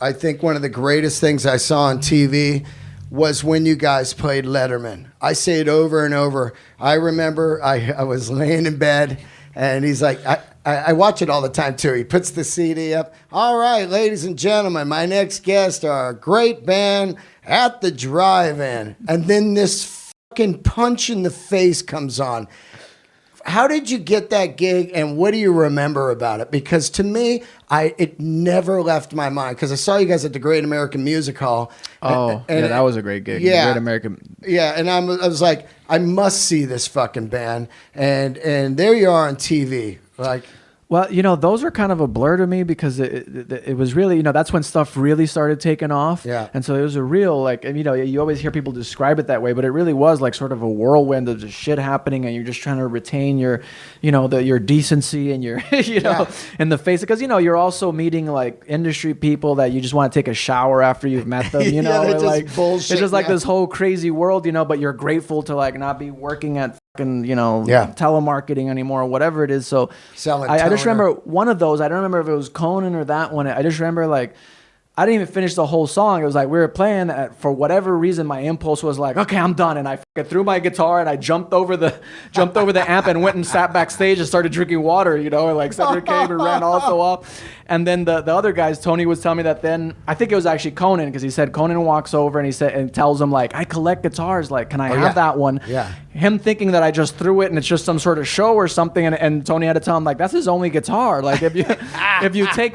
I think one of the greatest things I saw on TV was when you guys played Letterman. I say it over and over. I remember I was laying in bed, and he's like, I watch it all the time, too. He puts the CD up. All right, ladies and gentlemen, my next guest are a great band at the drive-in. And then this fucking punch in the face comes on. How did you get that gig, and what do you remember about it? Because to me, it never left my mind. Because I saw you guys at the Great American Music Hall. Oh, and that was a great gig. Yeah, Great American. Yeah, and I was like, I must see this fucking band. And there you are on TV, like. Well, those are kind of a blur to me because it was really, that's when stuff really started taking off. Yeah. And so it was a real, you always hear people describe it that way, but it really was like sort of a whirlwind of just shit happening, and you're just trying to retain your, your decency and your, in the face. Because, you're also meeting like industry people that you just want to take a shower after you've met them, they're just like bullshit, it's just like this whole crazy world, but you're grateful to like not be working at fucking, telemarketing anymore or whatever it is. So I just remember one of those. I don't remember if it was Conan or that one. I just remember like I didn't even finish the whole song. It was like we were playing. For whatever reason, my impulse was like, okay, I'm done. And I threw my guitar and I jumped over the amp and went and sat backstage and started drinking water. And like Cedric came and ran also off. And then the other guys, Tony was telling me that then I think it was actually Conan, because he said Conan walks over and he said and tells him like, I collect guitars. Like, can I have that one? Yeah. Him thinking that I just threw it and it's just some sort of show or something, and Tony had to tell him like that's his only guitar. Like if you take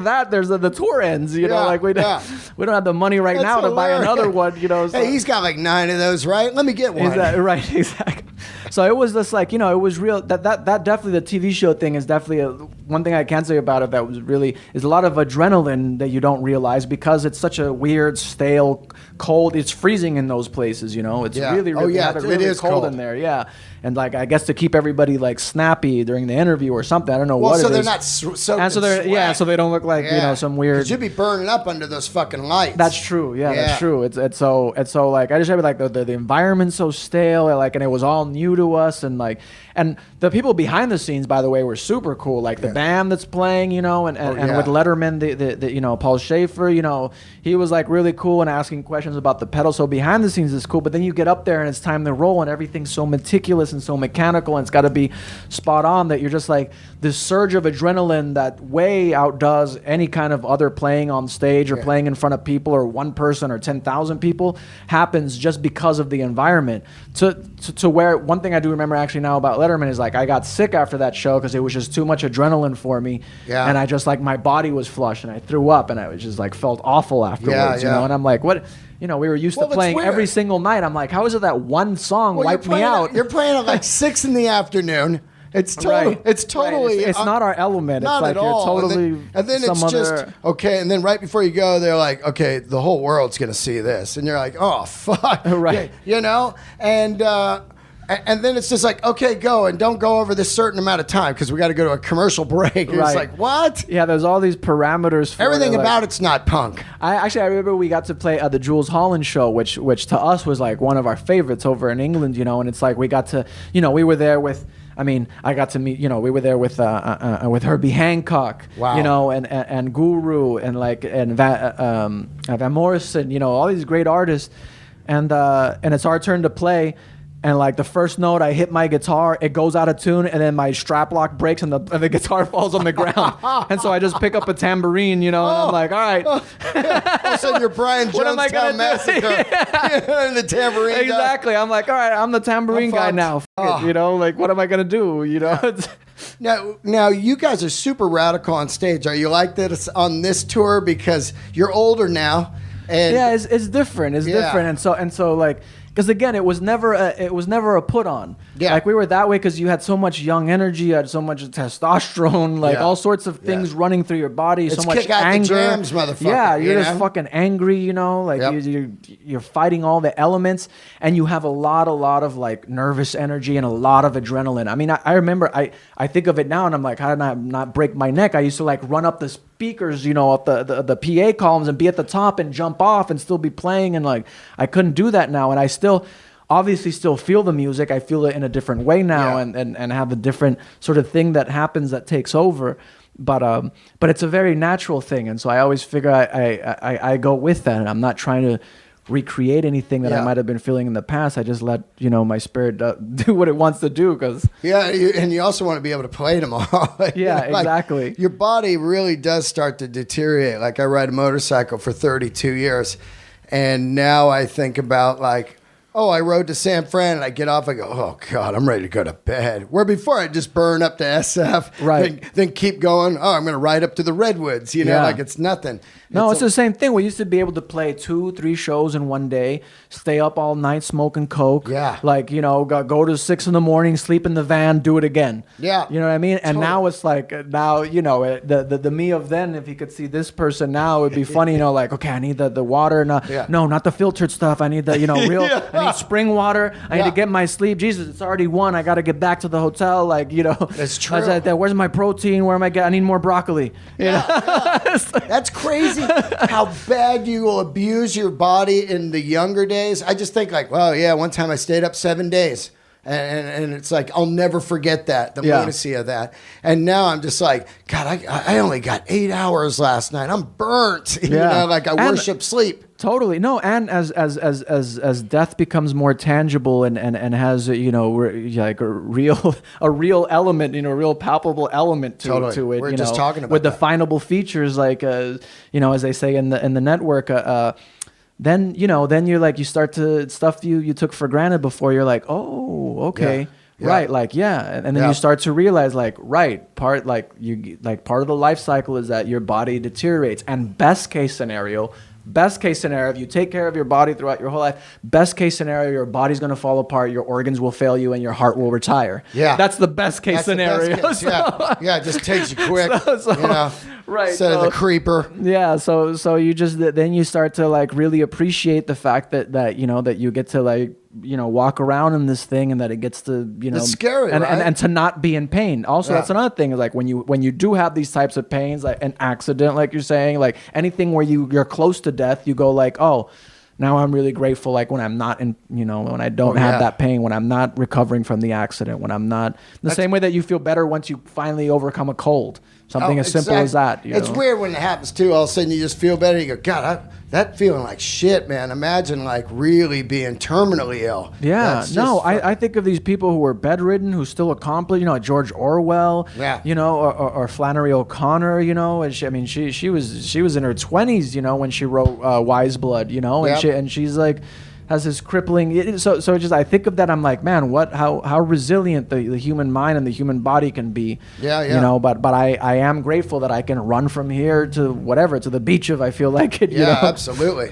that, there's the tour ends. Like we don't have the money right now to buy another one. So. Hey, he's got like 9 of those, right? Let me get one. Right, exactly. So it was just like it was real. That definitely the TV show thing is definitely one thing I can say about it that was really is a lot of adrenaline that you don't realize because it's such a weird, stale, cold. It's freezing in those places. It's really it is cold in there. Yeah. And like I guess to keep everybody like snappy during the interview or something. I don't know what it is. So they're not soaked so they don't look like some weird. Because you'd be burning up under those fucking lights. That's true. Yeah, that's true. It's so like I just remember like the environment's so stale, like, and it was all new to us, and like and the people behind the scenes, by the way, were super cool. Like the band that's playing, and with Letterman, the Paul Schaefer, he was like really cool and asking questions about the pedal. So behind the scenes is cool, but then you get up there and it's time to roll and everything's so meticulous and so mechanical and it's got to be spot on that you're just like this surge of adrenaline that way outdoes any kind of other playing on stage or playing in front of people or one person or 10,000 people happens just because of the environment. To where one thing I do remember actually now about Letterman is like I got sick after that show because it was just too much adrenaline for me, and I just like my body was flush and I threw up and I was just like felt awful afterwards, and I'm like, what? We were used to playing every single night. I'm like, how is it that one song wiped me out? You're playing at like 6 in the afternoon. It's totally. Right. It's totally. Right. It's not our element. Not it's like at all. You're totally. And then it's just okay. And then right before you go, they're like, okay, the whole world's gonna see this, and you're like, oh fuck, right? And then it's just like, okay, go, and don't go over this certain amount of time because we got to go to a commercial break. It's like, what? Yeah, there's all these parameters. Everything about it's not punk. I remember we got to play the Jules Holland show, which to us was like one of our favorites over in England, and it's like we got to, we were there with. I got to meet, we were there with Herbie Hancock, and Guru and Van Morrison, all these great artists, and it's our turn to play. And like the first note, I hit my guitar, it goes out of tune, and then my strap lock breaks, and the guitar falls on the ground. And so I just pick up a tambourine, and I'm like, all right. All of a sudden, you're Brian Jonestown Massacre. And the tambourine exactly. Guy. I'm like, all right, I'm the tambourine guy now. Like, what am I gonna do? Now, you guys are super radical on stage. Are you like that on this tour because you're older now? And it's different. It's different, and so like. Because again, it was never a put on. Yeah. Like we were that way because you had so much young energy, you had so much testosterone, all sorts of things running through your body, it's so much kick out anger. The jams, motherfucker. Yeah, you're just fucking angry, you're fighting all the elements, and you have a lot of like nervous energy and a lot of adrenaline. I remember I think of it now and I'm like, how did I not break my neck? I used to like run up the speakers, up the PA columns and be at the top and jump off and still be playing, and like I couldn't do that now, and I obviously still feel the music. I feel it in a different way now and have a different sort of thing that happens that takes over. but it's a very natural thing, and so I always figure I go with that, and I'm not trying to recreate anything that I might have been feeling in the past. I just let my spirit do what it wants to do, because and you also want to be able to play tomorrow. Exactly. Your body really does start to deteriorate. Like, I ride a motorcycle for 32 years, and now I think about like, oh, I rode to San Fran, and I get off, I go, oh God, I'm ready to go to bed. Where before I'd just burn up to SF, right? Then keep going. Oh, I'm going to ride up to the Redwoods, like it's nothing. No, it's the same thing. We used to be able to play 2-3 shows in one day, stay up all night smoking coke. Yeah. Like, go to 6 a.m, sleep in the van, do it again. Yeah. You know what I mean? And Totally. now it's like, the me of then, if you could see this person now, it would be funny, like, okay, I need the water. No, not the filtered stuff. I need the, real, I need spring water. I need to get my sleep. Jesus, it's already 1. I got to get back to the hotel. Like, That's true. I was like, where's my protein? Where am I getting? I need more broccoli. That's crazy how bad you will abuse your body in the younger days. I just think like, well, yeah, one time I stayed up 7 days. And it's like, I'll never forget that, the lunacy of that. And now I'm just like, God, I only got 8 hours last night. I'm burnt. Like I worship sleep. Totally. No, and as death becomes more tangible and has like a real element, a real palpable element to it. We're just talking about with that. definable features, like as they say in the network. Then you're like, you start to stuff you took for granted before. You're like, oh, okay. Yeah. Right, like and then you start to realize like part of the life cycle is that your body deteriorates, and best case scenario, if you take care of your body throughout your whole life, best case scenario, your body's going to fall apart, your organs will fail you, and your heart will retire. Yeah. That's the best case scenario. The best case. Yeah, it just takes you quick, right. Instead of the creeper. Yeah, so you just, then you start to like really appreciate the fact that you get to like, walk around in this thing, and that it gets to, it's scary, and, right? and to not be in pain. Also, that's another thing, is like when you do have these types of pains, like an accident, like you're saying, like anything where you're close to death, you go like, oh, now I'm really grateful, like when I'm not in, when I don't have that pain, when I'm not recovering from the accident, when I'm not, the same way that you feel better once you finally overcome a cold. Something as simple as that. It's weird when it happens too. All of a sudden you just feel better. You go, God, that feeling like shit, man. Imagine like really being terminally ill. Yeah. I think of these people who are bedridden, who still accomplish, George Orwell, or Flannery O'Connor, and she was in her 20s, when she wrote Wise Blood, and she's like, has this crippling. So just I think of that. I'm like, man, how resilient the human mind and the human body can be. Yeah. But I am grateful that I can run from here to whatever, to the beach if I feel like it. Yeah, absolutely.